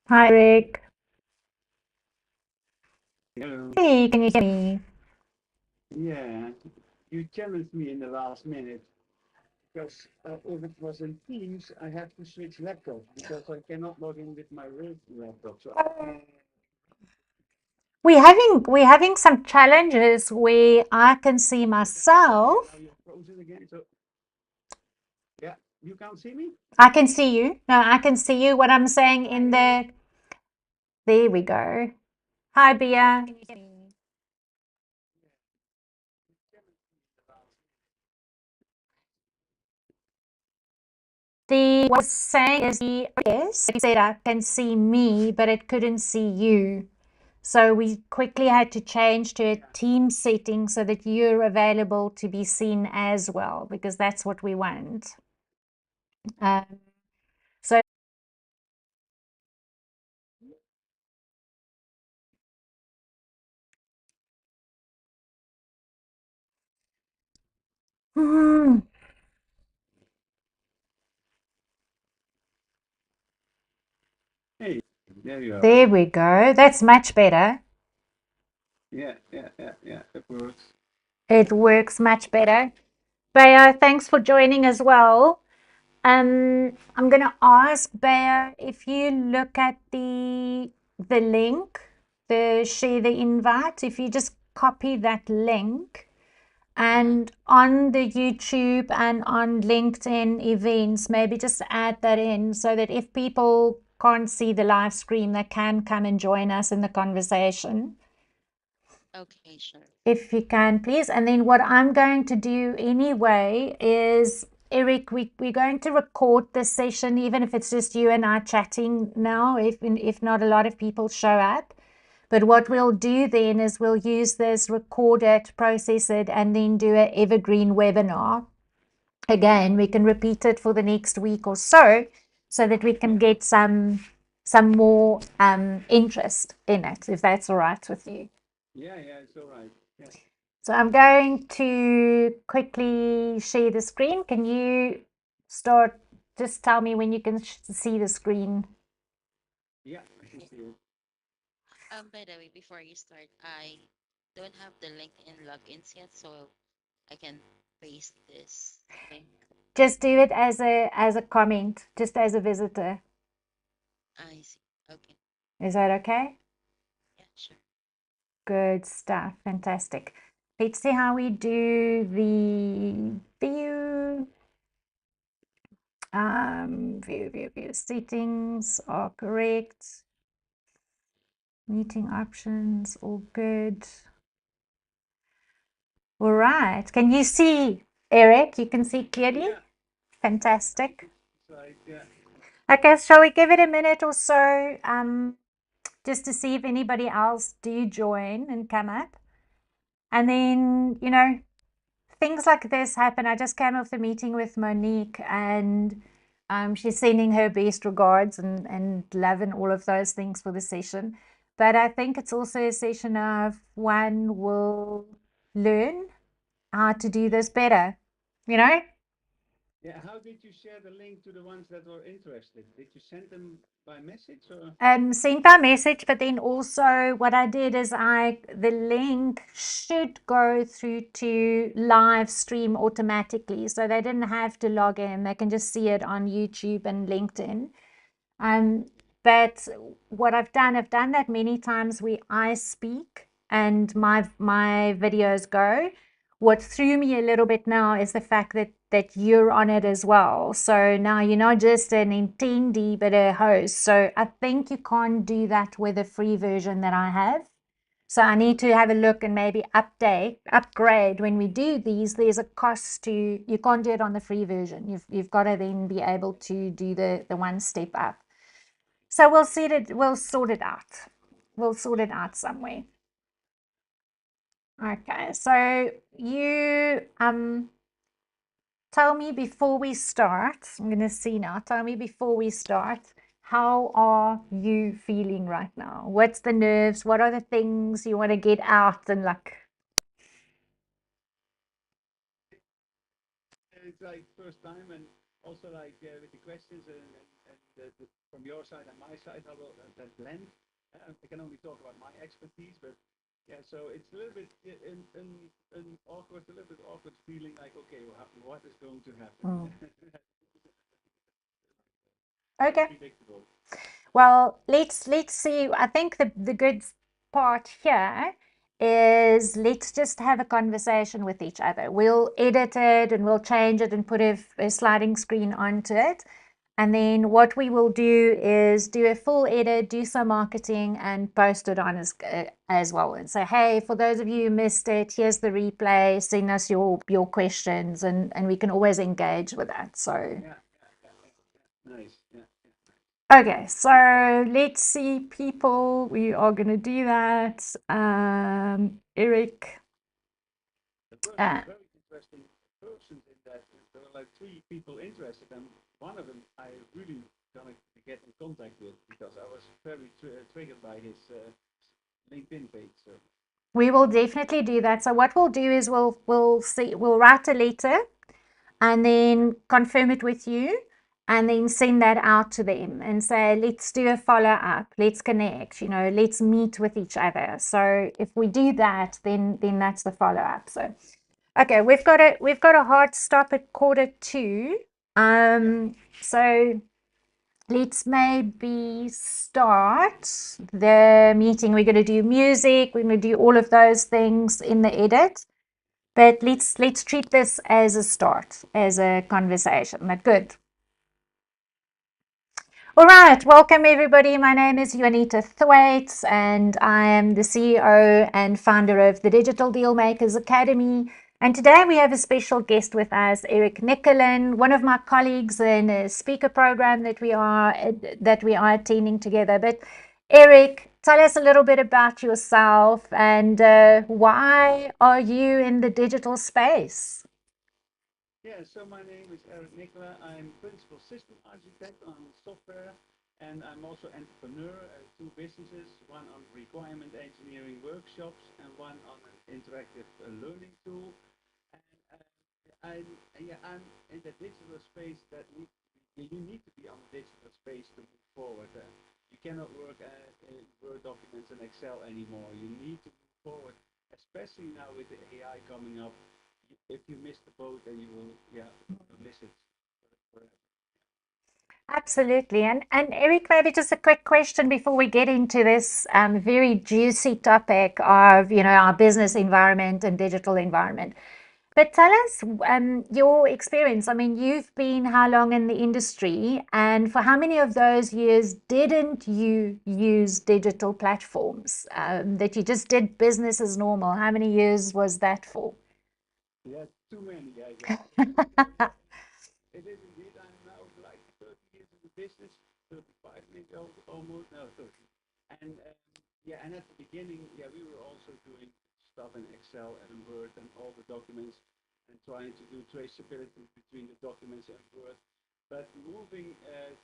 Hi, Rick. Hello. Hey, can you hear me? Yeah, you challenged me in the last minute because if it was in Teams, I have to switch laptop because I cannot log in with my work laptop. So We're having some challenges where I can see okay, now myself. you're frozen again. So yeah, you can't see me. I can see you. No, I can see you. What I'm saying Hi, in Eric. the there we go. Hi, Bia. Can you hear me? Yeah, you challenged me in the last The what I was saying is the yes, it said I can see me, but it couldn't see you. So we quickly had to change to a minute. team setting so that you're available to be seen as well, because that's what we want. Um, so hmm, Hey, there you are. there we go. That's much better. Yeah. Of course. It works much better. Bea, thanks for joining as well. I'm gonna ask Bea if you look at the link, the share the invite, if you just copy that link and on the YouTube and on LinkedIn events, maybe just add that in so that if people can't see the live stream, they can come and join us in the conversation. Okay, sure. If you can, please. And then what I'm going to do anyway is, Eric, we're going to record this session, even if it's just you and I chatting now, if not a lot of people show up. But what we'll do then is we'll use this, record it, process it, and then do an evergreen webinar. Again, we can repeat it for the next week or so that we can Yeah, get some more interest in it, if that's all right with you. yeah. It's all right. Yeah, So I'm going to quickly share the screen. Can you start? Just tell me when you can see the screen. yeah. I can Yeah. see it. By the way, before you start, I don't have the LinkedIn logins yet, so I can paste this link. Just do it as a comment, just as a visitor. I see. Okay. Is that okay? Yeah, sure. Good stuff. Fantastic. Let's see how we do the view. View. Settings are correct. Meeting options, all good. All right. Can you see, Eric? You can see clearly? Yeah, Fantastic. it's like yeah. Okay, shall we give it a minute or so, just to see if anybody else do join and come up? And then, things like this happen. I just came off the meeting with Monique, and she's sending her best regards and love and all of those things for the session. But I think it's also a session of one will learn how to do this better, you know? Yeah, how did you share the link to the ones that were interested? Did you send them by message or? Sent by message, but then also what I did is the link should go through to live stream automatically. So they didn't have to log in. They can just see it on YouTube and LinkedIn. Um, but what I've done that many times where I speak and my videos go. What threw me a little bit now is the fact that you're on it as well. So now you're not just an attendee, but a host. So I think you can't do that with the free version that I have. So I need to have a look and maybe upgrade when we do these. There's a cost to, you can't do it on the free version. You've got to then be able to do the one step up. So we'll sort it out. We'll sort it out somewhere. Okay, so you tell me before we start. I'm gonna see now. Tell me before we start, how are you feeling right now? What's the nerves? What are the things you want to get out and like? It's like first time and also like with the questions and from your side and my side, how will that blend? I can only talk about my expertise, but yeah, so it's a little bit an awkward, a little bit awkward feeling like, okay, what is going to happen? Mm. Okay. Unpredictable. Well, let's see. I think the good part here is let's just have a conversation with each other. We'll edit it and we'll change it and put a sliding screen onto it. And then what we will do is do a full edit, do some marketing, and post it on as well. And say, hey, for those of you who missed it, here's the replay. Send us your questions, and we can always engage with that. So. Yeah, nice. Yeah, Okay, so let's see people. We are going to do that. Eric. there were some Uh, very interesting persons in that. There were like three people interested, and one of them I really gonna get in contact with because I was very triggered by his LinkedIn page. So we will definitely do that. So what we'll do is we'll write a letter and then confirm it with you and then send that out to them and say, let's do a follow up, let's connect, let's meet with each other. So if we do that, then that's the follow up. So okay, we've got a hard stop at 1:45. yeah, So let's maybe start the meeting. We're going to do music, we're going to do all of those things in the edit. But let's treat this as a start, as a conversation. But good. All right, welcome everybody. My name is Juanita Thwaites, and I am the CEO and founder of the Digital Dealmakers Academy. And today we have a special guest with us, Eric Nicolin, one of my colleagues in a speaker program that we are attending together. But Eric, tell us a little bit about yourself and why are you in the digital space? yeah. So my name is Eric Nicola. I'm principal system architect on software, and I'm also entrepreneur. Two businesses: one on requirement engineering workshops, and one on an interactive learning tool. And I'm yeah, I'm in the digital space that you need to be on the digital space to move forward. You cannot work in Word documents and Excel anymore. You need to move forward, especially now with the AI coming up. If you miss the boat, then you will miss it forever. Absolutely. And Eric, maybe just a quick question before we get into this very juicy topic of, our business environment and digital environment. But tell us your experience. I mean, you've been how long in the industry, and for how many of those years didn't you use digital platforms that you just did business as normal? How many years was that for? Yeah, too many, I guess. Because it is indeed. I'm now like 30 years in the business, 35 maybe almost, no, 30. And yeah, and at the beginning, yeah, we were also doing stuff in Excel and Word and all the documents and trying to do traceability between the documents and Word. But moving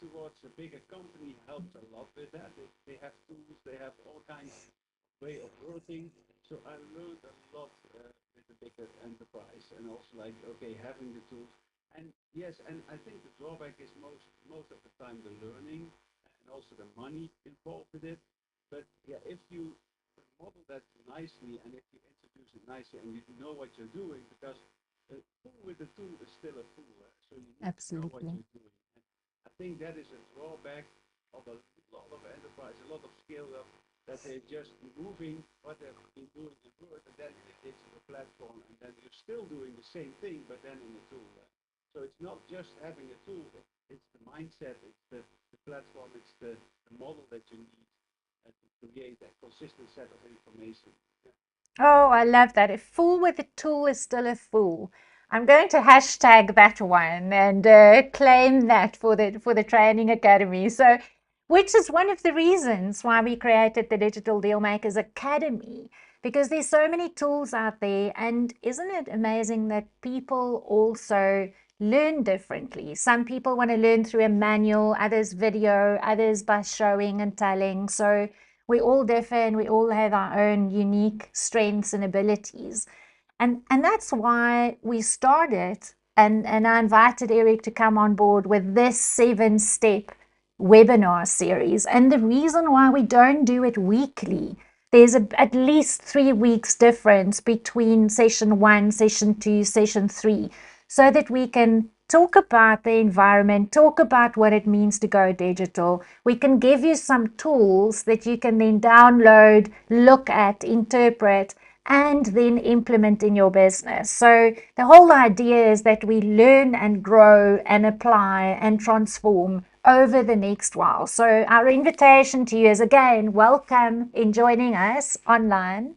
towards a bigger company helped a lot with that. They have tools, they have all kinds of way of working. So I learned a lot with the bigger enterprise and also like, okay, having the tools. And yes, and I think the drawback is most of the time the learning and also the money involved with it. But yeah, if you model that nicely and if you introduce it nicely and you know what you're doing, because a fool with the tool is still a fool, so you need to know what Absolutely. you're doing. And I think that is a drawback of a lot of enterprise, a lot of scale up, that they're just moving what they've been doing in Word and then in a digital platform, and then you're still doing the same thing, but then in a tool. So it's not just having a tool; it's the mindset, it's the platform, it's the model that you need to create a consistent set of information. Yeah. Oh, I love that. A fool with a tool is still a fool. I'm going to hashtag that one and claim that for the training academy. So, which is one of the reasons why we created the Digital Dealmakers Academy, because there's so many tools out there, and isn't it amazing that people also learn differently? Some people want to learn through a manual, others video, others by showing and telling. So we all differ and we all have our own unique strengths and abilities. And that's why we started and I invited Eric to come on board with this 7-step webinar series. And the reason why we don't do it weekly, there's at least 3 weeks difference between session 1, session 2, session 3, so that we can talk about the environment, talk about what it means to go digital. We can give you some tools that you can then download, look at, interpret, and then implement in your business. So the whole idea is that we learn and grow and apply and transform over the next while. So our invitation to you is, again, welcome in joining us online.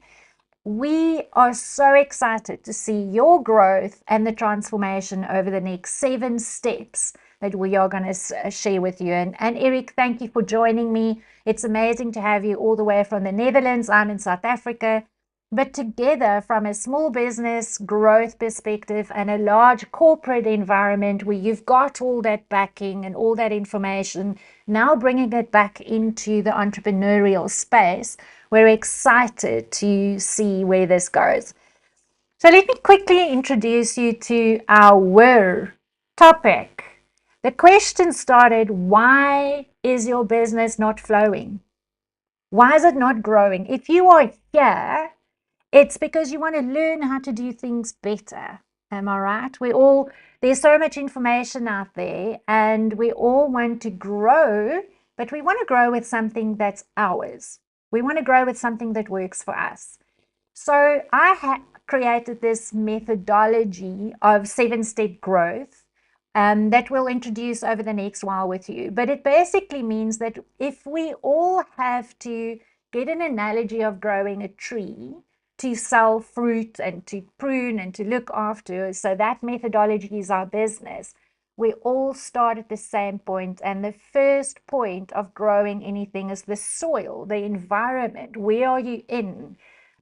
We are so excited to see your growth and the transformation over the next 7 steps that we are going to share with you. And Eric, thank you for joining me. It's amazing to have you all the way from the Netherlands. I'm in South Africa. But together, from a small business growth perspective and a large corporate environment where you've got all that backing and all that information, now bringing it back into the entrepreneurial space, we're excited to see where this goes. So let me quickly introduce you to our topic. The question started, why is your business not flowing? Why is it not growing? If you are here, it's because you want to learn how to do things better. Am I right? There's so much information out there and we all want to grow, but we want to grow with something that's ours. We want to grow with something that works for us. So I created this methodology of 7 step growth that we'll introduce over the next while with you. But it basically means that if we all have to get an analogy of growing a tree to sell fruit and to prune and to look after, so that methodology is our business. We all start at the same point, and the first point of growing anything is the soil, the environment. Where are you in?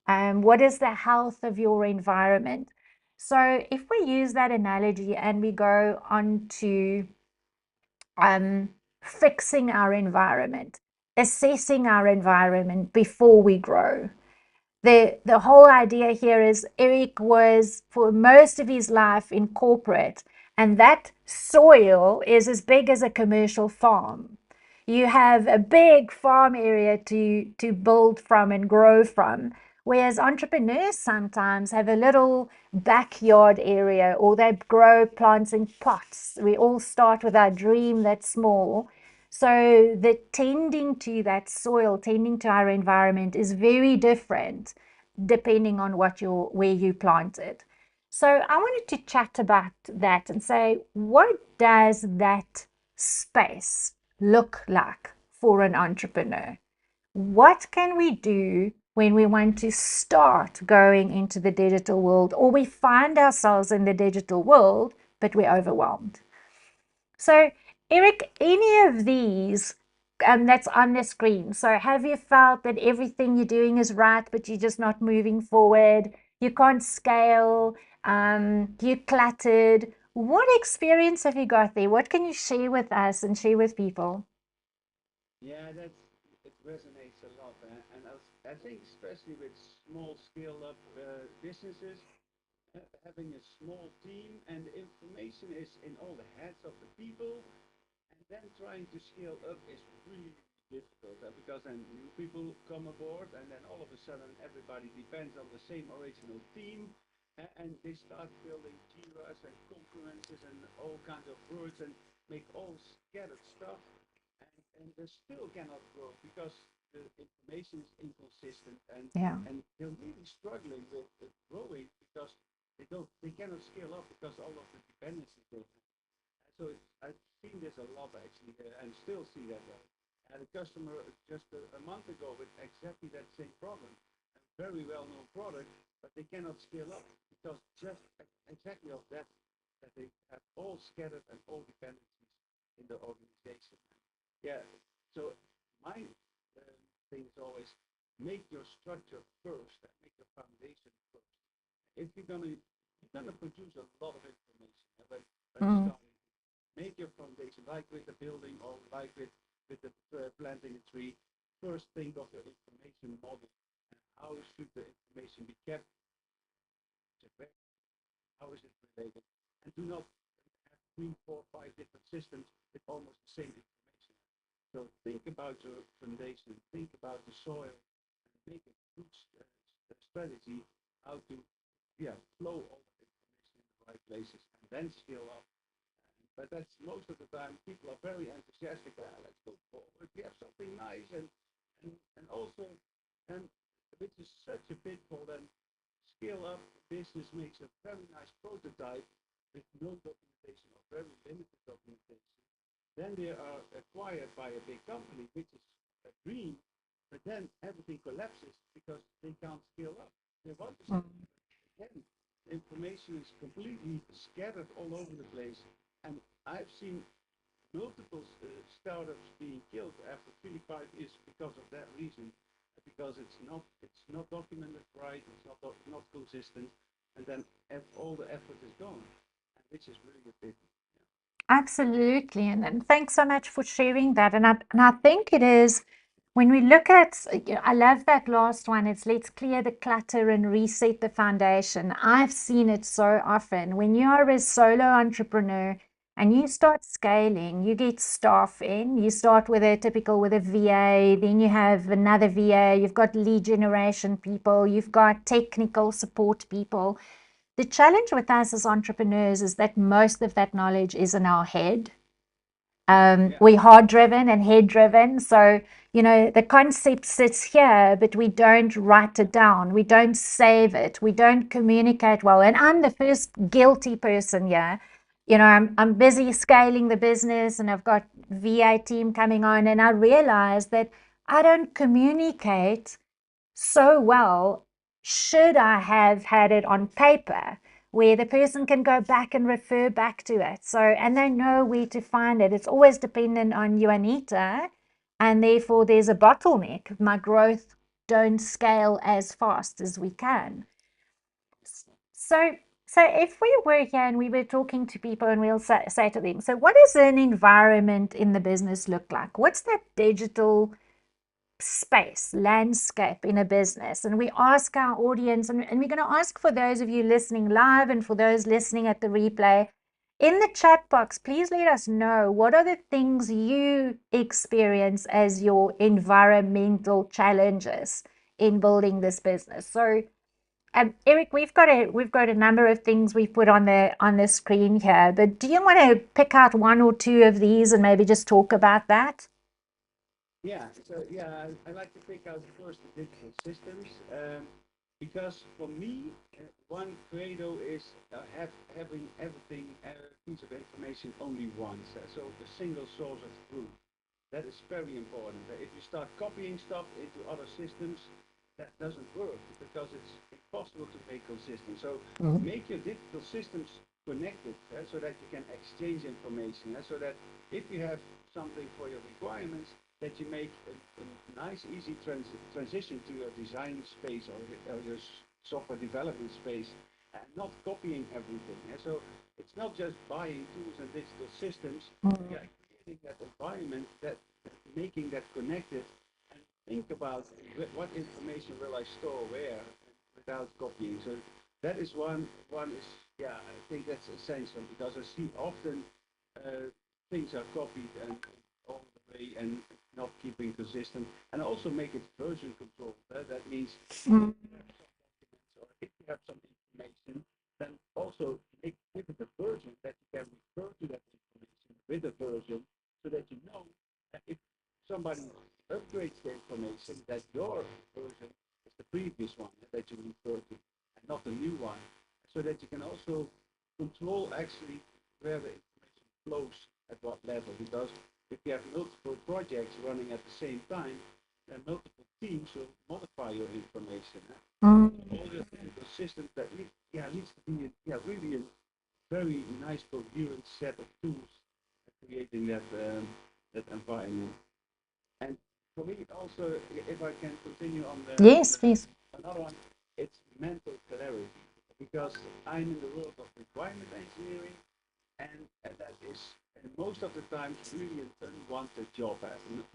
What is the health of your environment? So if we use that analogy and we go on to um, fixing our environment, assessing our environment before we grow, the whole idea here is Eric was for most of his life in corporate, and that soil is as big as a commercial farm. You have a big farm area to build from and grow from, whereas entrepreneurs sometimes have a little backyard area or they grow plants in pots. We all start with our dream that's small. So the tending to that soil, tending to our environment is very different depending on where you plant it. So I wanted to chat about that and say, what does that space look like for an entrepreneur? What can we do when we want to start going into the digital world, or we find ourselves in the digital world, but we're overwhelmed? So, Eric, any of these that's on the screen. So, have you felt that everything you're doing is right, but you're just not moving forward? You can't scale. You're cluttered. What experience have you got there? What can you share with us and share with people? Yeah, it resonates a lot, and I think especially with small scale up businesses, having a small team and the information is in all the heads of the people, and then trying to scale up is really difficult because then new people come aboard, and then all of a sudden everybody depends on the same original team, and they start building Jiras and concurrences and all kinds of words and make all scattered stuff, and they still cannot grow because the information is inconsistent, Yeah. and they're really struggling with growing because they cannot scale up because all of the dependencies they have. So I've seen this a lot actually, and still see that. I had a customer just a month ago with exactly that same problem. A very well-known product, but they cannot scale up because just exactly of that they have all scattered and all dependencies in the organization. Yeah. So my thing is always make your structure first and make your foundation first. If you're gonna produce a lot of information, when Mm. starting, make your foundation like with the building or like with the planting a tree. First, think of your information model and how should the information be kept, how is it related, and do not have 3, 4, 5 different systems with almost the same information. So think about your foundation, think about the soil, and make a good strategy how to, yeah, flow all the information in the right places and then scale up. But that's most of the time people are very enthusiastic. Ah, let's go forward. We have something nice and also and which is such a pitfall. Then scale up business makes a very nice prototype with no documentation or very limited documentation. Then they are acquired by a big company, which is a dream, but then everything collapses because they can't scale up. They want to scale up. Again, the information is completely scattered all over the place. And I've seen multiple startups being killed after 3 to 5 years because of that reason, because it's not documented right, it's not consistent, and then all the effort is gone, and which is really a pity. Absolutely. And thanks so much for sharing that. And I think it is when we look at, I love that last one. It's let's clear the clutter and reset the foundation. I've seen it so often. When you are a solo entrepreneur and you start scaling, you get staff in, you start with a typical with a VA, then you have another VA, you've got lead generation people, you've got technical support people. The challenge with us as entrepreneurs is that most of that knowledge is in our head. Yeah. We're heart driven and head driven. So, the concept sits here, but we don't write it down. We don't save it. We don't communicate well. And I'm the first guilty person here. I'm busy scaling the business and I've got VA team coming on, and I realize that I don't communicate so well. Should I have had it on paper where the person can go back and refer back to it? So, and they know where to find it. It's always dependent on you, Anita, and therefore there's a bottleneck. My growth don't scale as fast as we can. So, so if we were here and we were talking to people and we'll say to them, so what does an environment in the business look like? What's that digital space, landscape in a business? And we ask our audience, and we're going to ask for those of you listening live and for those listening at the replay, in the chat box, please let us know what are the things you experience as your environmental challenges in building this business. So, Eric, we've got a number of things we've put on the screen here, but do you want to pick out one or two of these and maybe just talk about that? Yeah, so yeah, I like to pick out first the digital systems because for me, one credo is having everything, piece of information only once. So the single source of truth. That is very important. If you start copying stuff into other systems, that doesn't work because it's impossible to make consistent. So make your digital systems connected so that you can exchange information. So that if you have something for your requirements, that you make a nice, easy transition to your design space or your software development space, and not copying everything. So it's not just buying tools and digital systems. Yeah, creating that environment, that making that connected, and think about what information will I store where without copying. So that is one is, yeah, I think that's essential because I see often things are copied and all the way and not keeping consistent, and also make it version control. That means or if you have some information, then also give it a version that you can refer to that information with a version so that you know that if somebody upgrades the information, that your version is the previous one that you refer to and not the new one, so that you can also control actually where the information flows at what level. Because if you have multiple projects running at the same time, then multiple teams will modify your information. Mm. All the systems that needs to be really a very nice coherent set of tools creating that environment. And for me also, if I can continue on Yes, please. another one, it's mental clarity because I'm in the world of requirement engineering, and that is and most of the times really an unwanted job.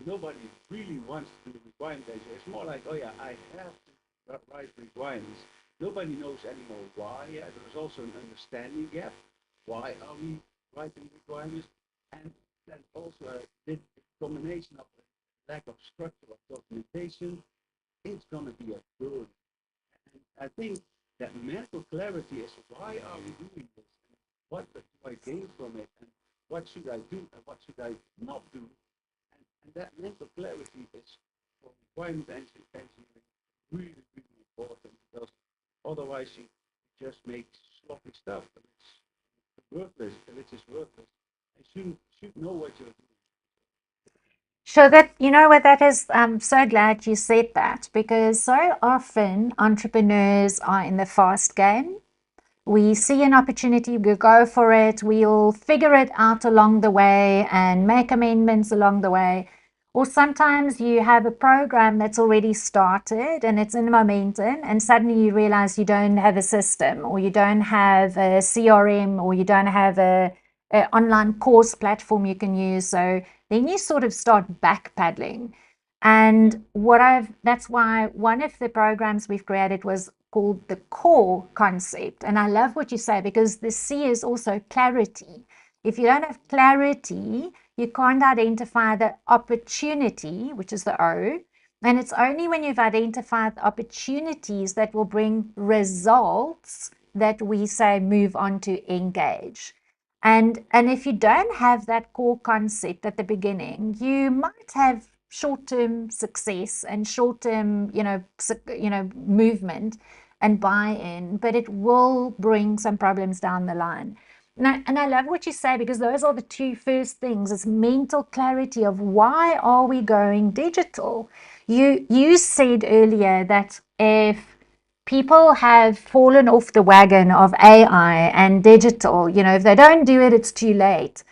Nobody really wants to do requirement engineering. It's more like, oh yeah, I have to write requirements. Nobody knows anymore why. Yeah, there's also an understanding gap. Why are we writing requirements? And then also combination of lack of structure of documentation, it's going to be a burden. And I think that mental clarity is why are we doing this? And what do I gain from it? And what should I do and what should I not do? And that mental clarity is for requirement engineering really, really important because otherwise you just make sloppy stuff and it's worthless, and it's just worthless. You should know what you're doing. So that, you know what, that is, I'm so glad you said that, because so often entrepreneurs are in the fast game. We see an opportunity, we go for it, we'll figure it out along the way and make amendments along the way. Or sometimes you have a program that's already started and it's in momentum, and suddenly you realize you don't have a system, or you don't have a CRM, or you don't have a online course platform you can use. So then you sort of start backpedaling. Yeah, And that's why one of the programs we've created was called the core concept. And I love what you say, because the C is also clarity. If you don't have clarity, you can't identify the opportunity, which is the O. And it's only when you've identified opportunities that will bring results that we say move on to engage. And if you don't have that core concept at the beginning, you might have short-term success and short-term, movement and buy-in, but it will bring some problems down the line. And I love what you say, because those are the two first things. It's mental clarity of why are we going digital. You said earlier that if people have fallen off the wagon of AI and digital, if they don't do it, it's too late.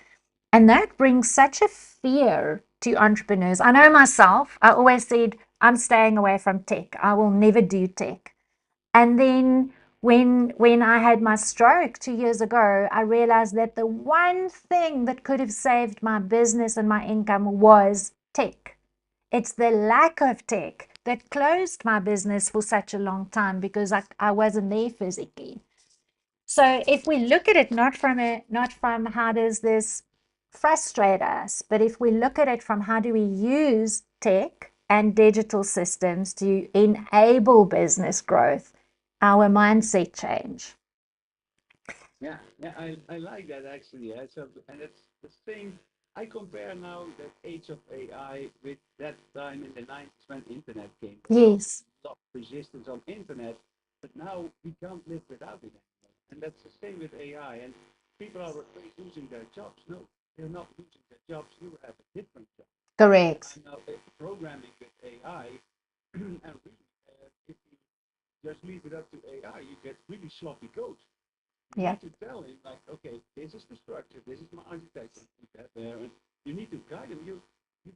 And that brings such a fear to entrepreneurs. I know myself, I always said, I'm staying away from tech. I will never do tech. And then when I had my stroke 2 years ago, I realized that the one thing that could have saved my business and my income was tech. It's the lack of tech that closed my business for such a long time, because I wasn't there physically. So if we look at it not from how does this frustrate us, but if we look at it from how do we use tech and digital systems to enable business growth, our mindset change. I like that actually. Yeah. So, and it's the thing. I compare now that age of AI with that time in the 90s when internet came. There was Yes, a lot of resistance on internet, but now we can't live without it anymore. And that's the same with AI. And people are afraid losing their jobs. No, they're not losing their jobs. You have a different job. correct. I'm now programming with AI, and really, if you just leave it up to AI, you get really sloppy code. You Yeah, need to tell him, like, okay, this is the structure, this is my architecture, put that there, and you need to guide him. You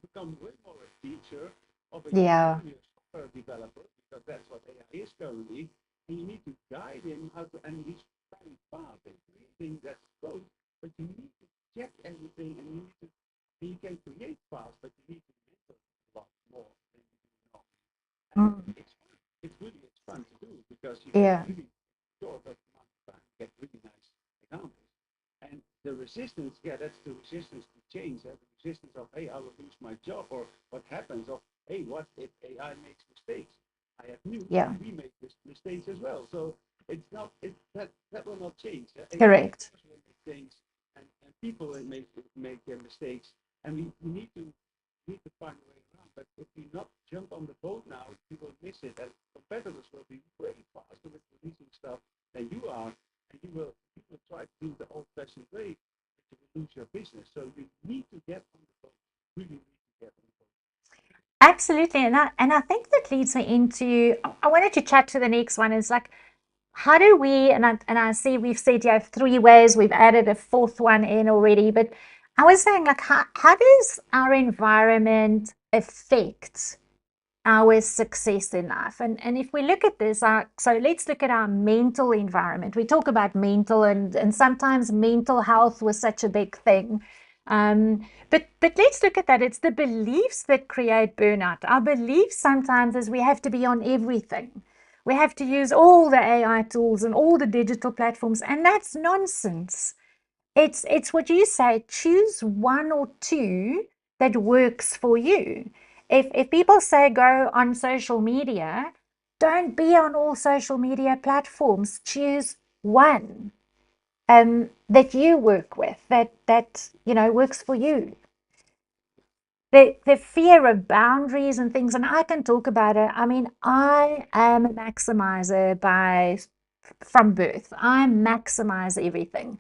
become way more a teacher of a yeah, junior software developer, because that's what AI is currently, and you need to guide him how to, and he's very fast in creating that code, but you need to check everything, and you can create fast, but you need to mentor a lot more than you do now. And mm, it's fun to do because you get yeah, really short of amount of time, you get really nice examples. And the resistance, yeah, that's the resistance to change. The resistance of, hey, I will lose my job, or what happens of, hey, what if AI makes mistakes? I have news, yeah, we make mistakes as well. So it's not that will not change. AI of correct. course will make things, and people will make their mistakes, and we need to find a way around. But if we not jump on the boat now, we will miss it. And competitors will be way faster with releasing stuff than you are, and you will try to do the old-fashioned way, but you will lose your business. So you need to get on the boat. Really need to get on the boat. Absolutely. And I think that leads me into, I wanted to chat to the next one, is like, how do we, and I see we've said you have 3 ways, we've added a fourth one in already, but I was saying, like, how does our environment affect our success in life? And if we look at this, so let's look at our mental environment. We talk about mental, and sometimes mental health was such a big thing. But let's look at that. It's the beliefs that create burnout. Our beliefs sometimes is we have to be on everything. We have to use all the AI tools and all the digital platforms, and that's nonsense. It's what you say, choose one or two that works for you. If people say go on social media, don't be on all social media platforms. Choose one that you work with, that works for you. The fear of boundaries and things, and I can talk about it. I mean, I am a maximizer from birth. I maximize everything.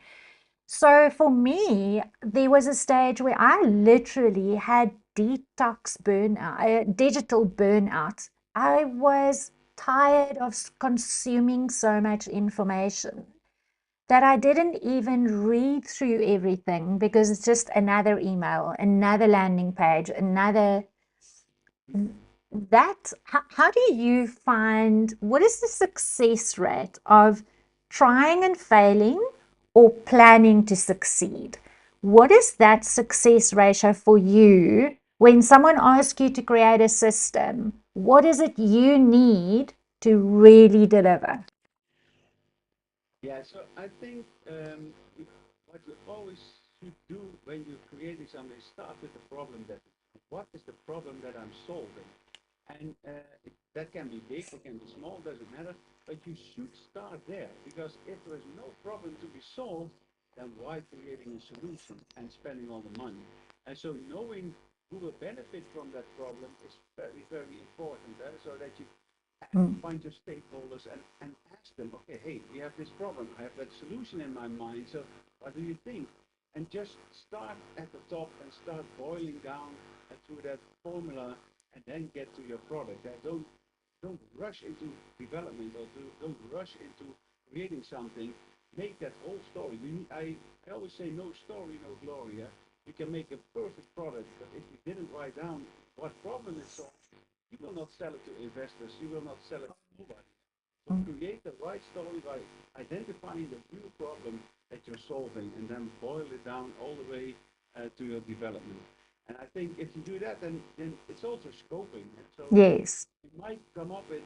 So for me, there was a stage where I literally had detox burnout, digital burnout. I was tired of consuming so much information that I didn't even read through everything because it's just another email, another landing page, another that. How do you find, what is the success rate of trying and failing or planning to succeed? What is that success ratio for you when someone asks you to create a system? What is it you need to really deliver? Yeah, so I think what you always should do when you're creating something is start with the problem that what is the problem that I'm solving, and that can be big or can be small, doesn't matter. But you should start there because if there is no problem to be solved, then why creating a solution and spending all the money? And so knowing who will benefit from that problem is very, very important, so that you Mm. find your stakeholders and ask them, okay, hey, we have this problem. I have that solution in my mind. So what do you think? And just start at the top and start boiling down to that formula and then get to your product. Don't rush into development or don't rush into creating something. Make that whole story. I always say no story, no glory. Yeah? You can make a perfect product, but if you didn't write down what problem it solves, you will not sell it to investors. You will not sell it to nobody. So Mm. create the right story by identifying the real problem that you're solving and then boil it down all the way to your development. And I think if you do that, then it's also scoping. And so Yes. you might come up with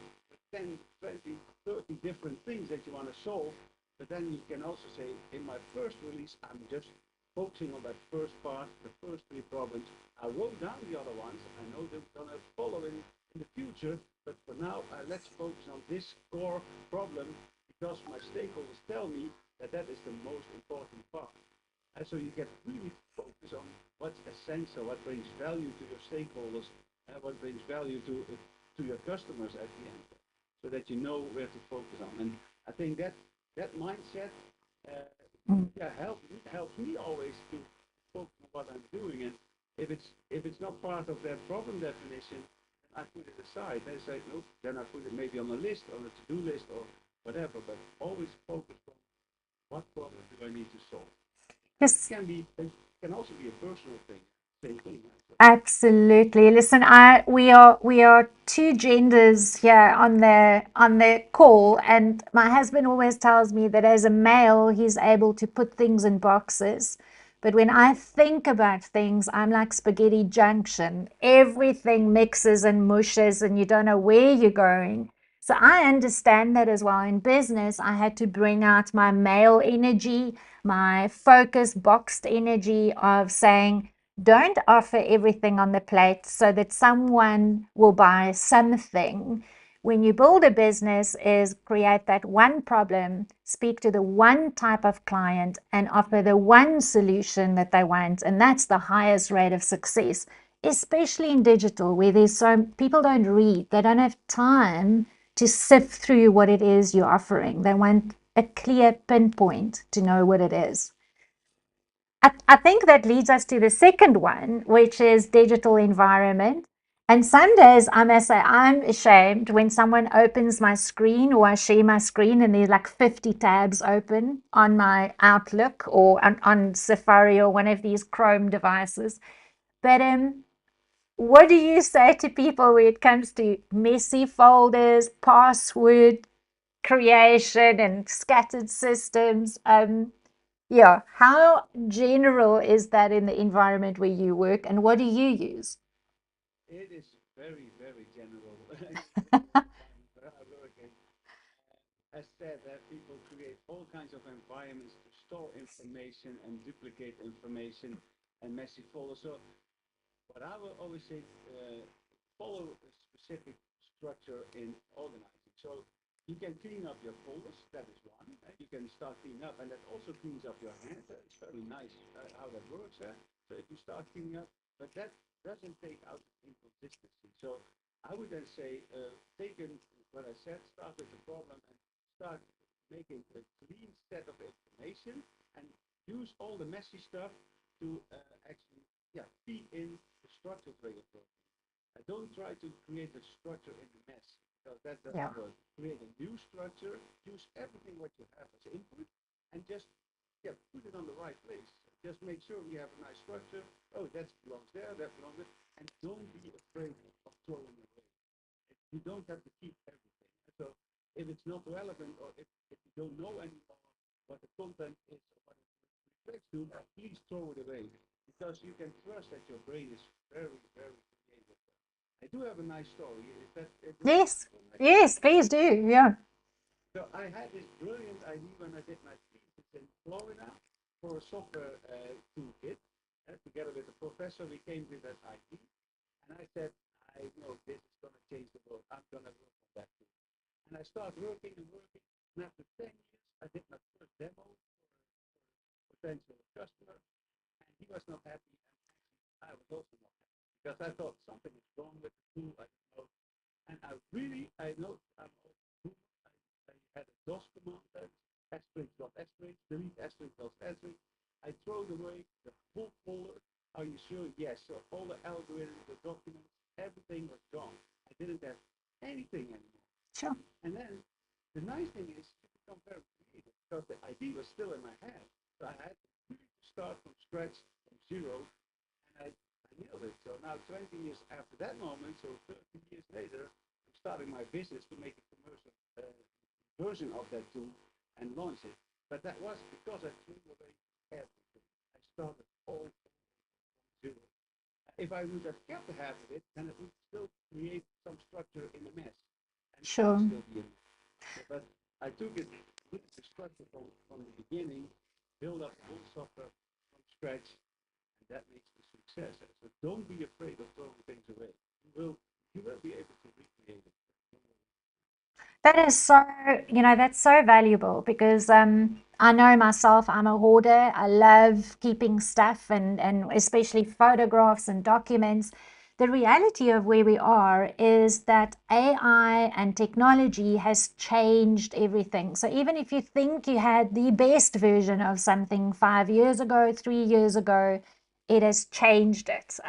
10, 20, 30 different things that you want to solve, but then you can also say, in my first release, I'm just focusing on that first part, the first three problems. I wrote down the other ones. I know they're going to follow in the future, but for now, let's focus on this core problem because my stakeholders tell me that that is the most important part. And so you get really focused on what's essential, what brings value to your stakeholders, and what brings value to your customers at the end, so that you know where to focus on. And I think that mindset, uh, Mm. yeah, helps me always to focus on what I'm doing. And if it's not part of that problem definition, I put it aside. I say no, then I put it maybe on a list, on a to-do list, or whatever. But always focus on what problem do I need to solve. And Yes. it can also be a personal thing. Same thing. Right? Absolutely. Listen, we are two genders here on the call, and my husband always tells me that as a male, he's able to put things in boxes. But when I think about things, I'm like spaghetti junction. Everything mixes and mushes, and you don't know where you're going. So I understand that as well. In business, I had to bring out my male energy, my focused, boxed energy of saying, don't offer everything on the plate so that someone will buy something. When you build a business, is create that one problem, speak to the one type of client, and offer the one solution that they want. And that's the highest rate of success, especially in digital, where there's so people don't read, they don't have time to sift through what it is you're offering. They want a clear pinpoint to know what it is. I think that leads us to the second one, which is digital environment. And some days I must say I'm ashamed when someone opens my screen or I share my screen and there's like 50 tabs open on my Outlook or on Safari or one of these Chrome devices. But what do you say to people when it comes to messy folders, password creation, and scattered systems? Yeah, how general is that in the environment where you work, and what do you use? It is very, very general in the environment where I work in. As said, that people create all kinds of environments to store information and duplicate information and messy folders. So But I will always say follow a specific structure in organizing. So you can clean up your folders. That is one. You can start cleaning up, and that also cleans up your hand. It's very nice how that works. So if you start cleaning up, but that doesn't take out inconsistency. So I would then say, take what I said, start with the problem, and start making a clean set of information, and use all the messy stuff to actually, yeah, feed in the structured way of working. Don't try to create a structure in the mess, because that Yeah. doesn't work. Create a new structure, use everything what you have as input, and just, yeah, put it on the right place. Just make sure we have a nice structure. Oh, that belongs there, that belongs there, and don't be afraid of throwing it away. You don't have to keep everything. So if it's not relevant, or if you don't know anymore what the content is or what it reflects to, please throw it away, because you can trust that your brain is very, very creative. I do have a nice story. Is that do I Yes. have a nice story? Yes, please do. Yeah. So I had this brilliant idea when I did my thesis in Florida for a software toolkit. Together with a professor, we came with that idea, and I said, I know this is going to change the world. I'm going to work on that too. And I started working and working. And after 10 years, I did my first demo for a potential customer, and he was not happy, and actually I was also not happy, because I thought something is wrong with the tool. I don't know. And I know I'm also, I had a DOS command, asterisk dot asterisk, delete asterisk dot asterisk. I throw away the whole folder. Are you sure? Yes. So all the algorithms, the documents, everything was gone. I didn't have anything anymore. Sure. And then the nice thing is you become very creative, because the idea was still in my head. So I had to really start from scratch, from zero, and I nailed it. So now 20 years after that moment, so 30 years later, I'm starting my business to make a commercial version of that tool and launch it. But that was because I threw away everything. I started all from zero. If I would have kept half of it, then it would still create some structure in the mess, and it would Sure. still be a mess. But I took it with the structure from the beginning, build up the whole software from scratch, and that makes the success. So don't be afraid of throwing things away. You will be able to recreate it. That is so, that's so valuable because I know myself, I'm a hoarder. I love keeping stuff and especially photographs and documents. The reality of where we are is that AI and technology has changed everything. So even if you think you had the best version of something 5 years ago, 3 years ago, it has changed it.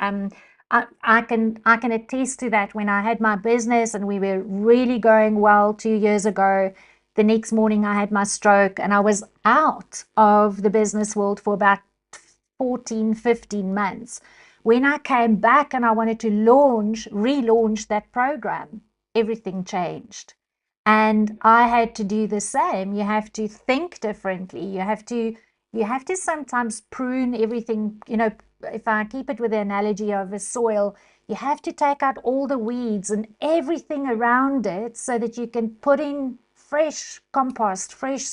I can attest to that. When I had my business and we were really going well 2 years ago, the next morning I had my stroke and I was out of the business world for about 14, 15 months. When I came back and I wanted to relaunch that program, everything changed. And I had to do the same. You have to think differently. You have to sometimes prune everything. If I keep it with the analogy of a soil, you have to take out all the weeds and everything around it so that you can put in fresh compost, fresh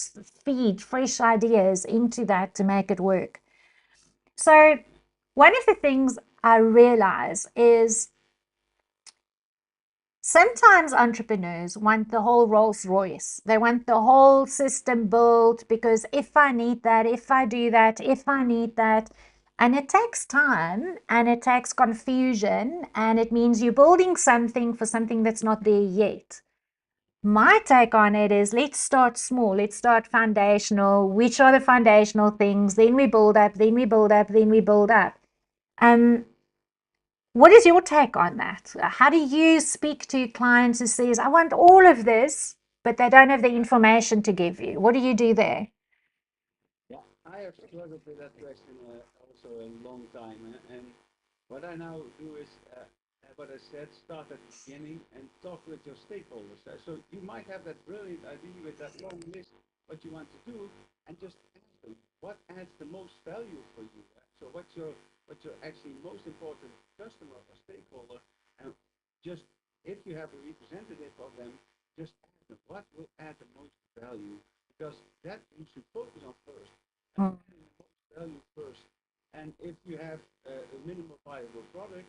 feed, fresh ideas into that to make it work. So, one of the things I realize is sometimes entrepreneurs want the whole Rolls Royce. They want the whole system built because if I need that, if I do that, if I need that. And it takes time and it takes confusion, and it means you're building something for something that's not there yet. My take on it is let's start small, let's start foundational. Which are the foundational things? Then we build up, then we build up, then we build up. Um, what is your take on that? How do you speak to clients who says, I want all of this, but they don't have the information to give you? What do you do there? Yeah, I have struggled with that question also a long time. And what I now do is, what I said, start at the beginning and talk with your stakeholders. So you might have that brilliant idea with that long list, what you want to do, and just ask them, what adds the most value for you? So what's your actually most important customer or stakeholder? And just if you have a representative of them, just ask them what will add the most value, because that you should focus on first. Mm. Adding the most value first. And if you have a minimal viable product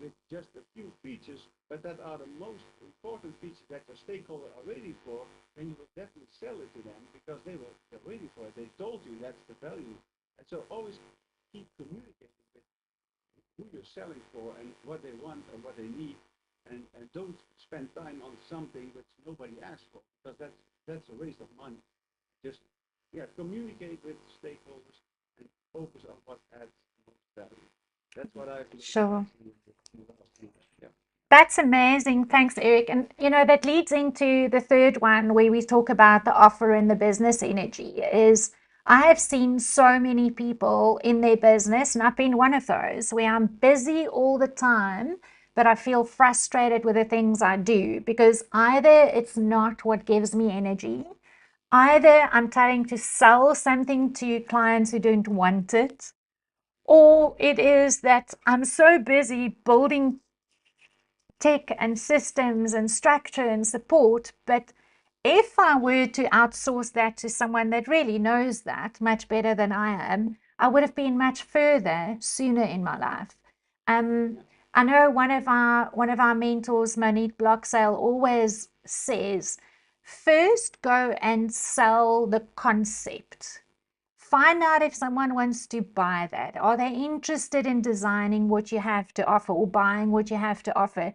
with just a few features, but that are the most important features that your stakeholder are waiting for, then you will definitely sell it to them because they're waiting for it. They told you that's the value. And so always keep communicating with who you're selling for and what they want and what they need. And don't spend time on something which nobody asked for because that's a waste of money. Just communicate with stakeholders and focus on what adds most value. That's what I've learned Sure. actually in the last years. Yeah. That's amazing. Thanks, Eric. And that leads into the third one where we talk about the offer and the business energy is I have seen so many people in their business, and I've been one of those where I'm busy all the time, but I feel frustrated with the things I do because either it's not what gives me energy, either I'm trying to sell something to clients who don't want it, or it is that I'm so busy building tech and systems and structure and support. But if I were to outsource that to someone that really knows that much better than I am, I would have been much further sooner in my life. Um, Yeah. I know one of our mentors, Monique Blocksale, always says, first go and sell the concept. Find out if someone wants to buy that. Are they interested in designing what you have to offer or buying what you have to offer?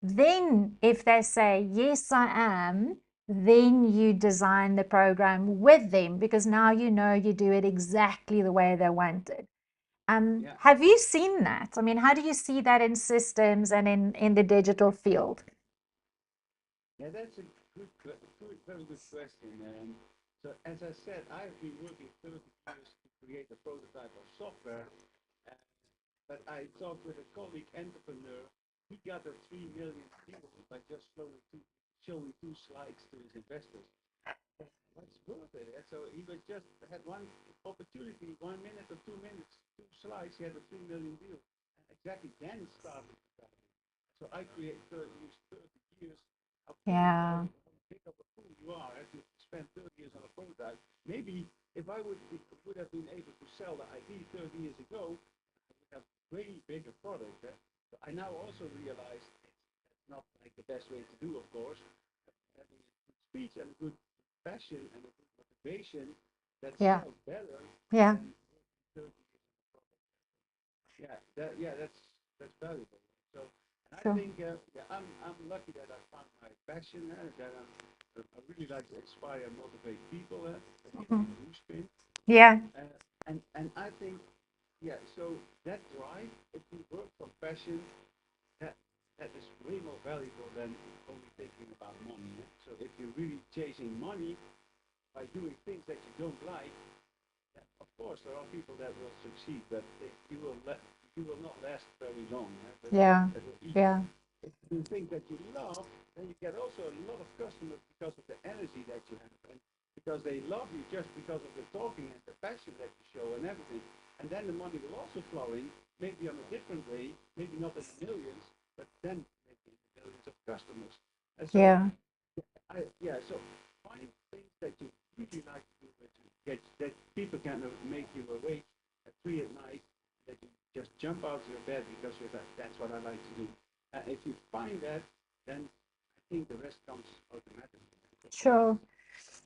Then, if they say, yes, I am, then you design the program with them because now you know you do it exactly the way they want it. Yeah. Have you seen that? I mean, how do you see that in systems and in the digital field? Yeah, that's a very good question. So as I said, I've been working 30 years to create a prototype of software, uh, but I talked with a colleague entrepreneur. He got a 3 million deal by just showing two slides to his investors. What's worth it? And so he was just had one opportunity, 1 minute or 2 minutes, two slides. He had a 3 million deal. And exactly then started the company. So I created used 30 years. How Yeah, big of a fool you are if you spend 30 years on a prototype. Maybe if I would have been able to sell the idea 30 years ago, I would have a way bigger product. So I now also realize it's not like the best way to do, of course. Having a good speech and a good passion and a good motivation that yeah, sells better yeah, than 30 years of a product. That's valuable. So, and I sure. think I'm lucky that I found my passion. I really like to inspire and motivate people. That gives me Mhm. boost. Yeah, And I think so that drive, if you work from passion, that that is way more valuable than only thinking about money. So if you're really chasing money by doing things that you don't like, of course, there are people that will succeed, but you will not last very long. yeah, That will eat you. yeah, If you do things that you love, then you get also a lot of customers because of the energy that you have, and because they love you just because of the talking and the passion that you show and everything. And then the money will also flow in, maybe on a different way, maybe not in the millions, but then maybe in the millions of customers. And so yeah. so find things that you really like to do that people can make you awake at 3 at night, that you just jump out of your bed because you're like, that's what I like to do. If you find that, then I think the rest comes automatically. Sure.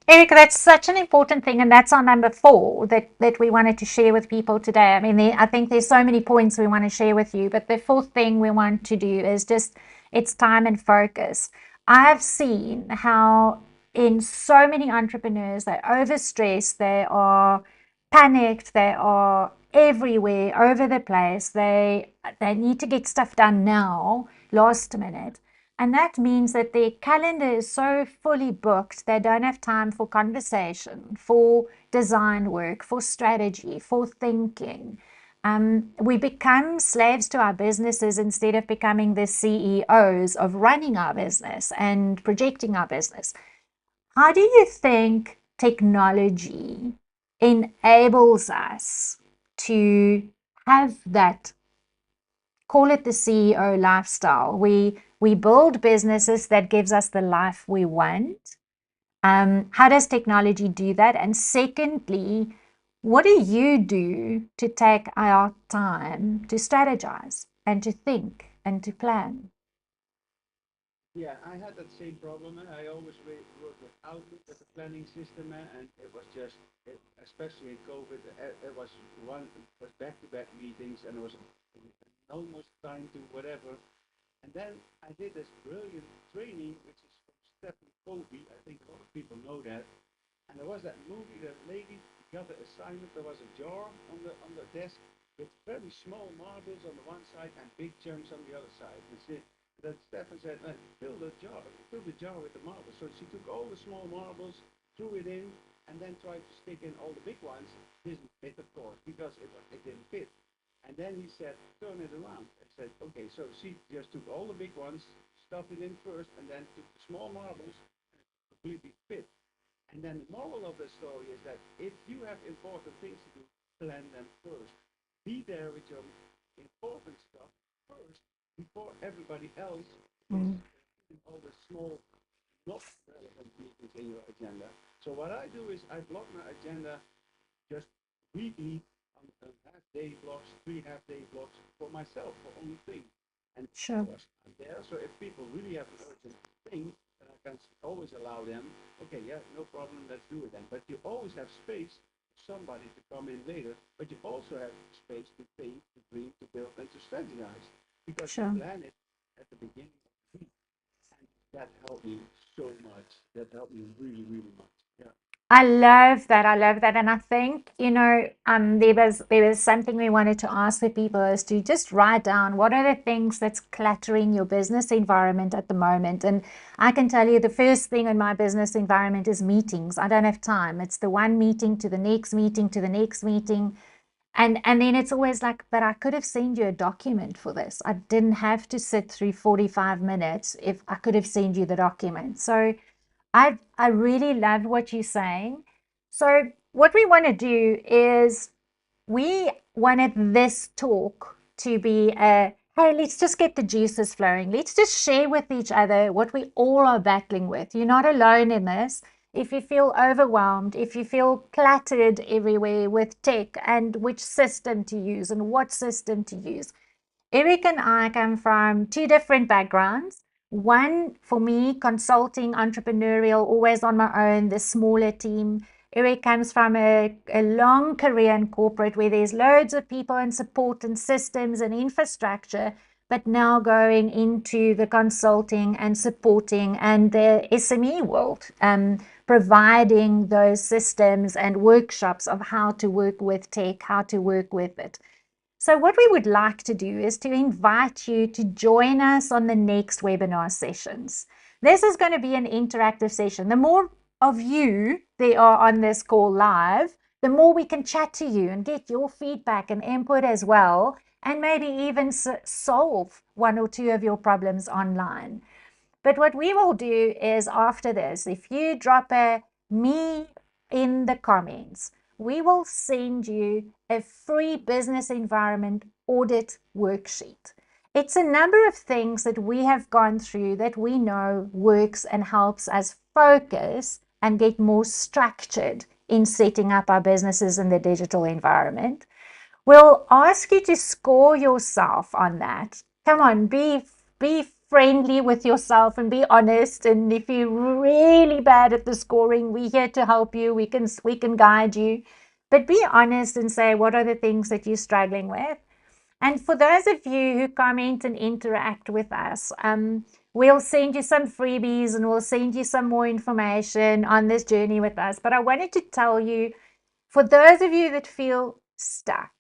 Erica, that's such an important thing, and that's our number four that we wanted to share with people today. I mean, I think there's so many points we want to share with you, but the fourth thing we want to do is just it's time and focus. I've seen how in so many entrepreneurs they're overstressed, they are panicked, they are everywhere, over the place. They need to get stuff done now, last minute. And that means that their calendar is so fully booked, they don't have time for conversation, for design work, for strategy, for thinking. We become slaves to our businesses instead of becoming the CEOs of running our business and projecting our business. How do you think technology enables us to have that, call it the CEO lifestyle? We build businesses that gives us the life we want. How does technology do that? And secondly, What do you do to take our time to strategize and to think and to plan? Yeah, I had that same problem. I always worked with Outlook as a planning system, and it was just, especially in COVID, it was back-to-back meetings, and it was almost time to whatever. And then I did this brilliant training, which is from Stephen Covey. I think a lot of people know that. And there was that movie, that lady got the assignment. There was a jar on the desk with very small marbles on the one side and big chunks on the other side. And that Stefan said, fill the jar with the marbles. So she took all the small marbles, threw it in, and then tried to stick in all the big ones. Didn't fit, of course, because it didn't fit. And then he said, turn it around. I said, okay, so she just took all the big ones, stuffed it in first, and then took the small marbles, completely fit. And then the moral of the story is that if you have important things to do, plan them first. Be there with your important stuff first before everybody else is Mm, doing all the small, not relevant meetings in your agenda. So what I do is I block my agenda just weekly on half-day blocks, 3 half-day blocks for myself, for only things. And sure, hours are there. So if people really have an urgent thing, then I can always allow them, okay, yeah, no problem, let's do it then. But you always have space for somebody to come in later, but you also have space to think, to dream, to build, and to strategize. Because you sure. plan it at the beginning of the week. And that helped me so much. That helped me really, really much. Yeah. I love that. I love that. And I think, there was something we wanted to ask the people is to just write down what are the things that's cluttering your business environment at the moment. And I can tell you the first thing in my business environment is meetings. I don't have time. It's the one meeting to the next meeting to the next meeting. And then it's always like, but I could have sent you a document for this. I didn't have to sit through 45 minutes if I could have sent you the document. So I really love what you're saying. So what we want to do is we wanted this talk to be a hey, let's just get the juices flowing. Let's just share with each other what we all are battling with. You're not alone in this. If you feel overwhelmed, if you feel cluttered everywhere with tech and which system to use and what system to use, Eric and I come from two different backgrounds. One, for me, consulting, entrepreneurial, always on my own, the smaller team. Eric comes from a long career in corporate where there's loads of people and support and systems and infrastructure, but now going into the consulting and supporting and the SME world, providing those systems and workshops of how to work with tech, how to work with it. So, what we would like to do is to invite you to join us on the next webinar sessions. This is going to be an interactive session. The more of you there are on this call live, the more we can chat to you and get your feedback and input as well, and maybe even solve one or two of your problems online. But what we will do is after this, if you drop a me in the comments, we will send you a free business environment audit worksheet. It's a number of things that we have gone through that we know works and helps us focus and get more structured in setting up our businesses in the digital environment. We'll ask you to score yourself on that. Come on, be friendly with yourself and be honest. And if you're really bad at the scoring, we're here to help you. We can guide you. But be honest and say what are the things that you're struggling with. And for those of you who comment and interact with us, we'll send you some freebies and we'll send you some more information on this journey with us. But I wanted to tell you, for those of you that feel stuck,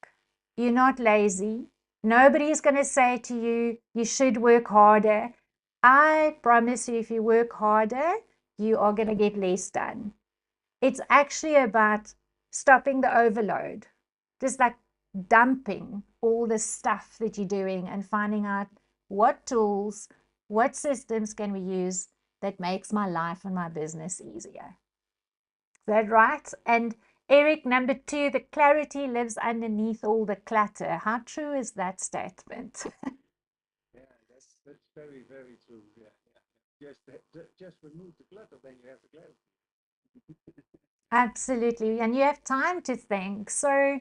you're not lazy. Nobody's going to say to you, you should work harder. I promise you, if you work harder, you are going to get less done. It's actually about stopping the overload, just like dumping all the stuff that you're doing and finding out what tools, what systems can we use that makes my life and my business easier. Is that right? And Eric, number two, the clarity lives underneath all the clutter. How true is that statement? Yeah, that's very, very true. Yeah, yeah. Just remove the clutter, then you have the clarity. Absolutely. And you have time to think. So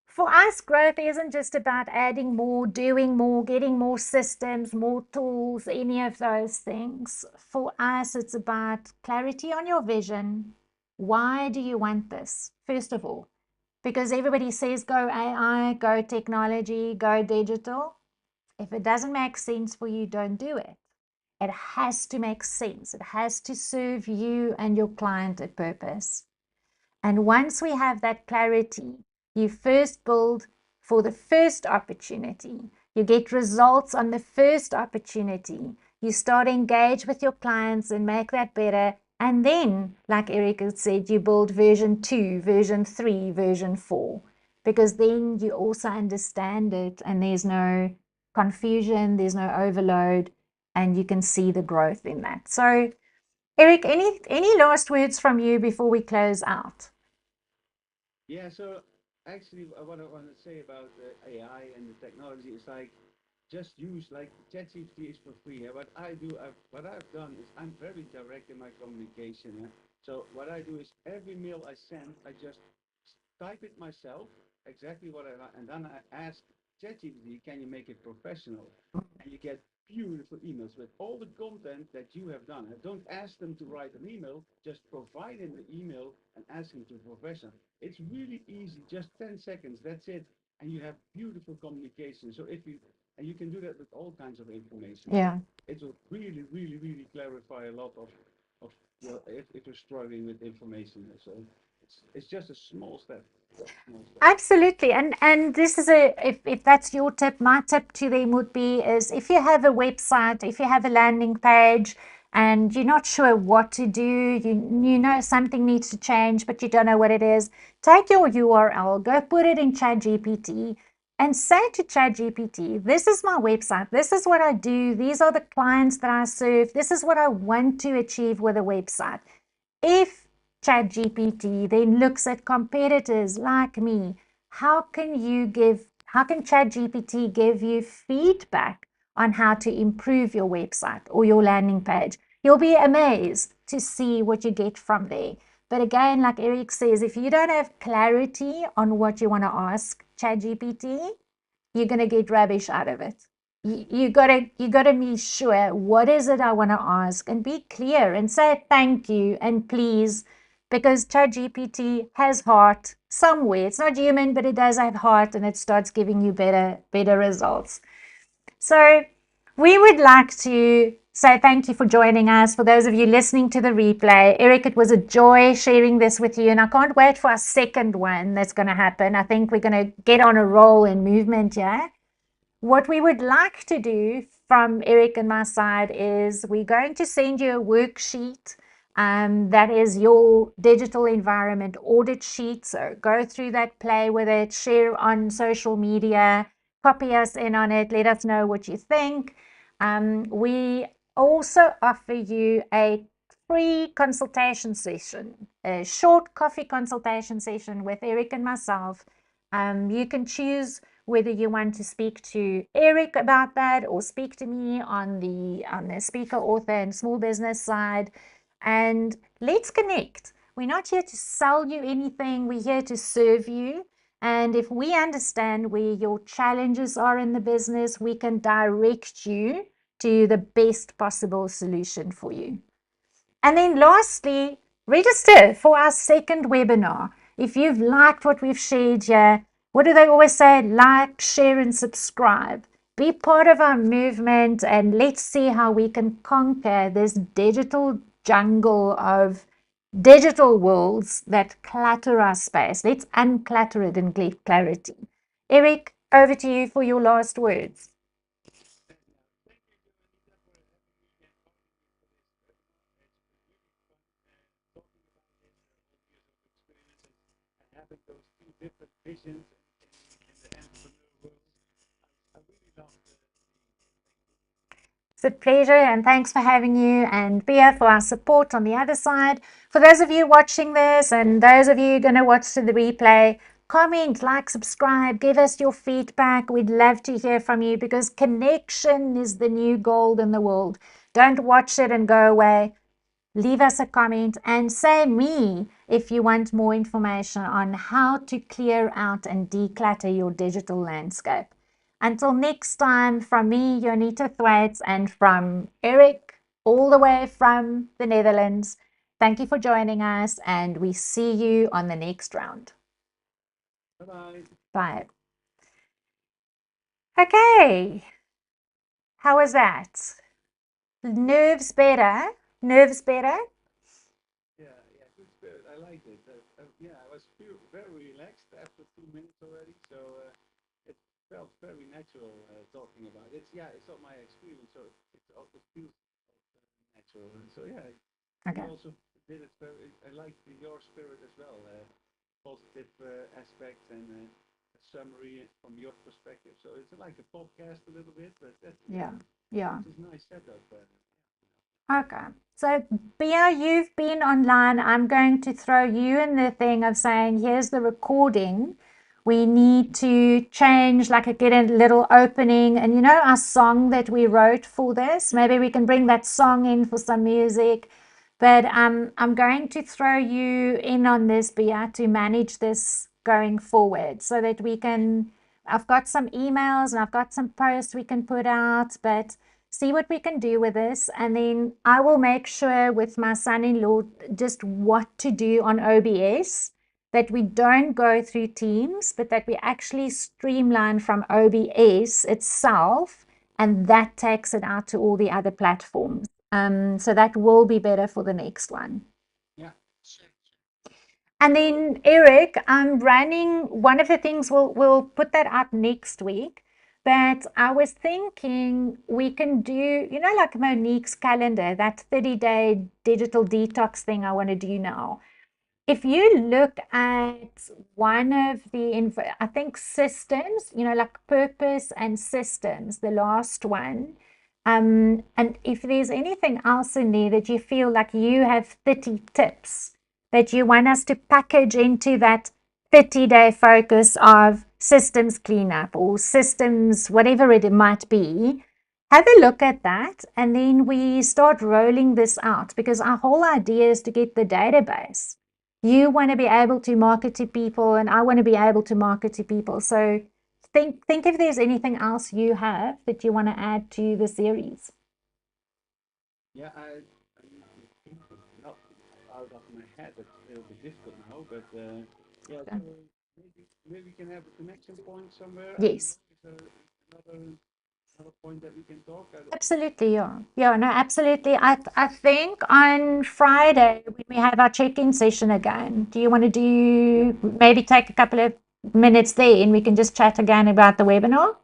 for us, growth isn't just about adding more, doing more, getting more systems, more tools, any of those things. For us, it's about clarity on your vision. Why do you want this? First of all, because everybody says go AI, go technology, go digital. If it doesn't make sense for you, don't do it. It has to make sense. It has to serve you and your client a purpose. And once we have that clarity, you first build for the first opportunity. You get results on the first opportunity. You start to engage with your clients and make that better. And then, like Eric had said, you build version 2, version 3, version 4, because then you also understand it and there's no confusion, there's no overload, and you can see the growth in that. So, Eric, any last words from you before we close out? Yeah, so actually, what I want to say about the AI and the technology is like just use like ChatGPT is for free. What I do, what I've done is I'm very direct in my communication. So what I do is every mail I send, I just type it myself exactly what I like, and then I ask ChatGPT, can you make it professional? And you get beautiful emails with all the content that you have done. And don't ask them to write an email, just provide him the email and ask him to professional. It's really easy, just 10 seconds, that's it. And you have beautiful communication. So if you, and you can do that with all kinds of information. So Yeah. it will really, really, really clarify a lot of your, if you're struggling with information. So it's just a small step. Small step. Absolutely. And this is a if that's your tip, my tip to them would be is if you have a website, if you have a landing page and you're not sure what to do, you know something needs to change, but you don't know what it is, take your URL, go put it in ChatGPT and say to ChatGPT, this is my website, this is what I do, these are the clients that I serve, this is what I want to achieve with a website. If ChatGPT then looks at competitors like me, how can ChatGPT give you feedback on how to improve your website or your landing page? You'll be amazed to see what you get from there. But again, like Eric says, if you don't have clarity on what you want to ask ChatGPT, you're going to get rubbish out of it. You gotta be sure what is it I want to ask and be clear and say thank you and please, because ChatGPT has heart somewhere. It's not human, but it does have heart, and it starts giving you better results. So we would like to say thank you for joining us. For those of you listening to the replay, Eric, it was a joy sharing this with you, and I can't wait for our second one that's going to happen. I think we're going to get on a roll in movement, yeah. What we would like to do from Eric and my side is we're going to send you a worksheet that is your digital environment audit sheet. So go through that, play with it, share on social media, copy us in on it, let us know what you think. We also offer you a free consultation session, a short coffee consultation session with Eric and myself. You can choose whether you want to speak to Eric about that or speak to me on the speaker, author, and small business side. And let's connect. We're not here to sell you anything, we're here to serve you. And if we understand where your challenges are in the business, we can direct you to the best possible solution for you. And then lastly, register for our second webinar. If you've liked what we've shared here, what do they always say? Like, share, and subscribe. Be part of our movement and let's see how we can conquer this digital jungle of digital worlds that clutter our space. Let's unclutter it and get clarity. Eric, over to you for your last words. Thank you, Anita, for having me and inviting me for this webinar. It's been really fun talking about it, all years of experience and having those two different visions in the entrepreneur world. I really love the thank you. It's a pleasure and thanks for having you and Bia for our support on the other side. For those of you watching this and those of you going to watch the replay, comment, like, subscribe, give us your feedback. We'd love to hear from you because connection is the new gold in the world. Don't watch it and go away. leave us a comment and say me if you want more information on how to clear out and declutter your digital landscape. Until next time, from me, Jonita Thwaites, and from Eric, all the way from the Netherlands, thank you for joining us, and we see you on the next round. Bye bye. Bye. Okay, how was that? Nerves better? Nerves better? Yeah, yeah, good spirit. I liked it. Yeah, I was very relaxed after 2 minutes already, so it felt very natural talking about it. It's not my experience, so it feels natural. So yeah, Okay. you also did it very. I liked your spirit as well. Positive aspects and a summary from your perspective. So it's like a podcast a little bit, but that's Yeah. Yeah. it's a nice setup. Okay. So, Bia, you've been online. I'm going to throw you in the thing of saying, here's the recording. We need to change, like, get a little opening. And you know, our song that we wrote for this, maybe we can bring that song in for some music. But I'm going to throw you in on this, Bia, to manage this going forward so that we can. I've got some emails and I've got some posts we can put out, but see what we can do with this. And then I will make sure with my son in law just what to do on OBS, that we don't go through Teams, but that we actually streamline from OBS itself, and that takes it out to all the other platforms. So that will be better for the next one. Yeah. Sure, sure. And then Eric, I'm running one of the things we'll put that up next week. But I was thinking we can do, you know, like Monique's calendar, that 30-day digital detox thing I want to do now. If you look at one of the, I think systems, you know, like purpose and systems, the last one, and if there's anything else in there that you feel like you have 30 tips that you want us to package into that 30-day focus of systems cleanup or systems, whatever it might be, have a look at that. And then we start rolling this out, because our whole idea is to get the database. You want to be able to market to people, and I want to be able to market to people. So think if there's anything else you have that you want to add to the series. Yeah, I think not out of my head. It's a little bit difficult now, but yeah. So maybe we can have a connection point somewhere. I don't know. Yes. Is there another point that we can talk? Absolutely, yeah. Yeah, no, absolutely. I think on Friday when we have our check-in session again, do you want to do maybe take a couple of minutes there and we can just chat again about the webinar?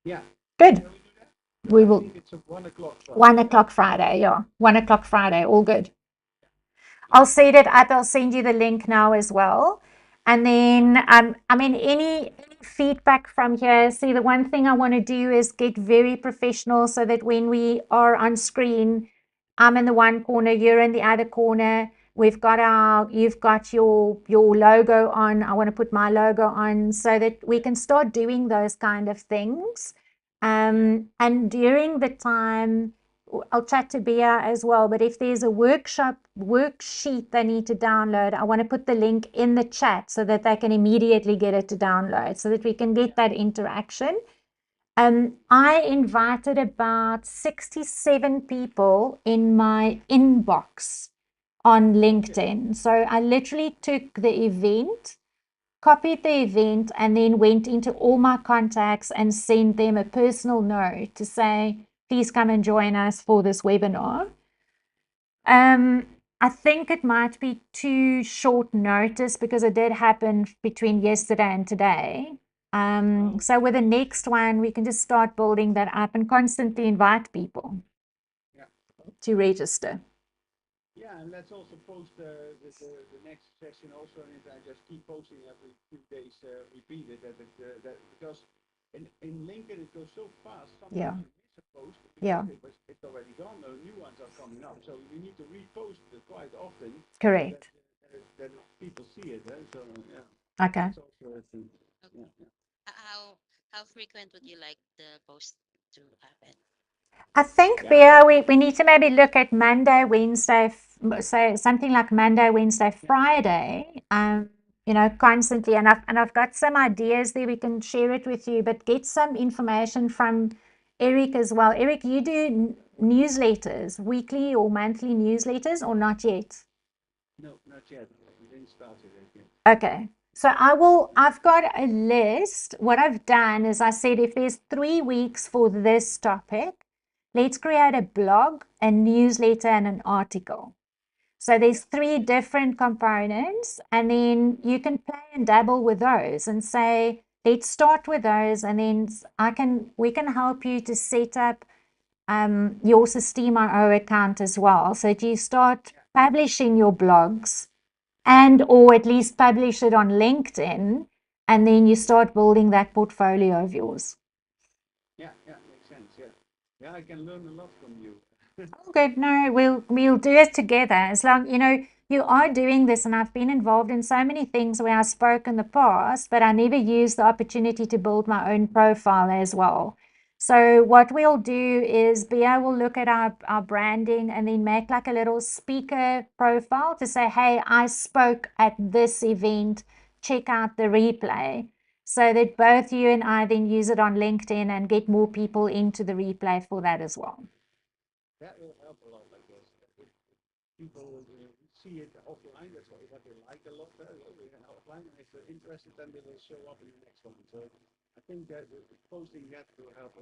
Yeah. Good. Shall we do that? We I will think it's a 1 o'clock one Friday. Yeah. o'clock Friday, yeah. 1 o'clock Friday, all good. Yeah. I'll set it up. I'll send you the link now as well. And then, I mean, any feedback from here. See, the one thing I want to do is get very professional so that when we are on screen, I'm in the one corner, you're in the other corner. You've got your logo on. I want to put my logo on so that we can start doing those kind of things. And during the time, I'll chat to Bia as well, but if there's a worksheet they need to download, I want to put the link in the chat so that they can immediately get it to download so that we can get that interaction. I invited about 67 people in my inbox on LinkedIn. So I literally took the event, copied the event, and then went into all my contacts and sent them a personal note to say, please come and join us for this webinar. I think it might be too short notice because it did happen between yesterday and today. So with the next one, we can just start building that up and constantly invite people Yeah. to register. Yeah, and let's also post the next session also, and I just keep posting every few days, repeat it, that because in LinkedIn it goes so fast. Yeah, Sometimes you miss a post because yeah, it's already gone, or new ones are coming up. So you need to repost it quite often so that correct. that people see it. So yeah, Okay. that's also a thing. Okay. Yeah, yeah. How frequent would you like the post to happen? I think, Yeah, Bea, we need to maybe look at Monday, Wednesday, so something like Monday, Wednesday, yeah, Friday, constantly. And I've got some ideas there. We can share it with you, but get some information from Eric as well. Eric, you do newsletters, weekly or monthly newsletters, or not yet? no, not yet. We didn't start it yet. Okay. So I've got a list. What I've done is I said if there's 3 weeks for this topic, let's create a blog, a newsletter, and an article. So Yeah, there's three different components, and then you can play and dabble with those and say, let's start with those, and then we can help you to set up your Sistema account as well. So that you start yeah, publishing your blogs and or at least publish it on LinkedIn, and then you start building that portfolio of yours. yeah, yeah. Makes sense. Yeah, yeah. I can learn a lot from you. Oh, good. No, we'll do it together. As long you are doing this, and I've been involved in so many things where I spoke in the past, but I never used the opportunity to build my own profile as well. So what we'll do is Bia will look at our branding and then make like a little speaker profile to say, hey, I spoke at this event, check out the replay. So that both you and I then use it on LinkedIn and get more people into the replay for that as well. That will help a lot, I guess. If people see it offline, that's what they like a lot. Offline, and if they're interested, then they will show up in the next one. So I think that posting that will help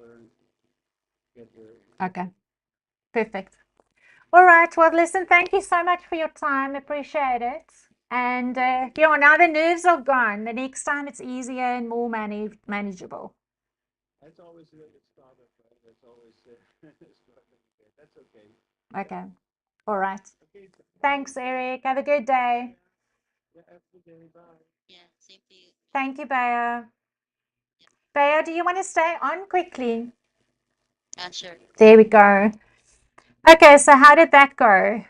get Okay, perfect. All right. Well, listen, thank you so much for your time. Appreciate it. And now the nerves are gone. The next time it's easier and more manageable. That's always a little startup, right? That's always struggling. That's okay. Yeah. Okay. All right. Okay. Thanks, Thanks. Eric. Have a good day. Yeah. Yeah. Have a good day. Bye. Yeah, same to you. Thank you, Bea. Yeah. Bea, do you want to stay on quickly? Sure. There we go. Okay, so how did that go?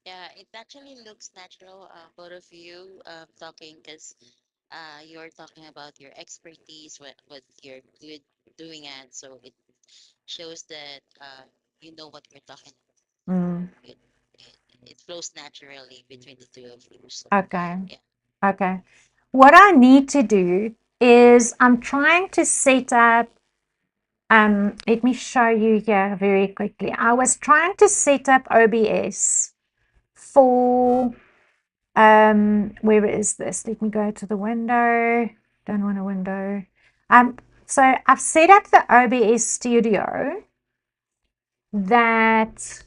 Yeah, it actually looks natural, both of you talking, because you're talking about your expertise, what you're good doing at. So it shows that you know what you're talking Mm, about. It flows naturally between the two of you. So okay. yeah, Okay. What I need to do is I'm trying to set up, let me show you here very quickly. I was trying to set up OBS for, where is this? Let me go to the window. Don't want a window. So I've set up the OBS studio that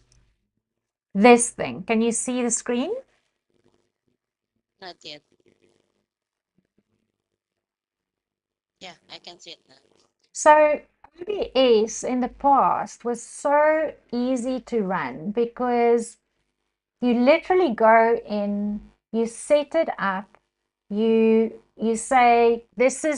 this thing. Can you see the screen? not yet. Yeah, I can see it now. So OBS in the past was so easy to run because you literally go in, you set it up, you say this is